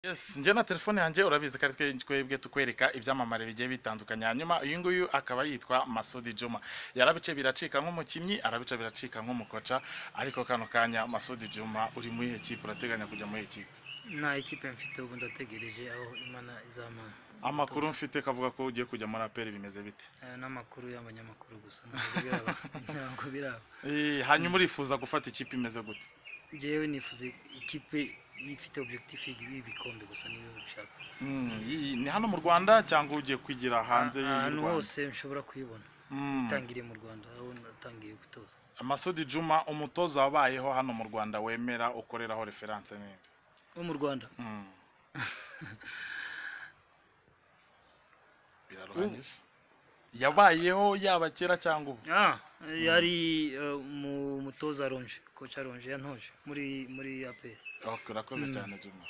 Yes, njye na telefone yanjye urabizi ko ari twebwe tukwereka ibyamamare bigiye bitandukanye. Hanyuma uyu nguyu akaba yitwa Masudi Juma. Yarabice biracika nk'umukinnyi, arabice biracika nk'umukoca, ariko kano kanya Masudi Juma uri muri equipe, urateganya kujya muri equipe? Nta equipe mfite ubu ndategereje aho Imana izamana. Amakuru mfite kavuga ko ugiye kujya muri APR, bimeze bite? N'amakuru y'abanyamakuru gusa ntabwo biraba. Hanyuma urifuza gufata ikipe imeze gute? Jewe nifuza ikipe ifite objectif y'ibikombe gusa niyo ushaka. Ni hano mu Rwanda cyangwa ugiye kwigira hanze y'u Rwanda? Ahantu hose nshobora kuyibona. Itangiriye mu Rwanda aho natangiye gutoza. Masudi Juma, umutoza wabayeho hano mu Rwanda wemera ukoreraho reference ninde? Wo mu Rwanda? Biraruhanyije. Yabayeho yaba kera cyangwa ubu? Yari umutoza Ronje, coach Ronje yantoje muri APR. Urakoze cyane Juma.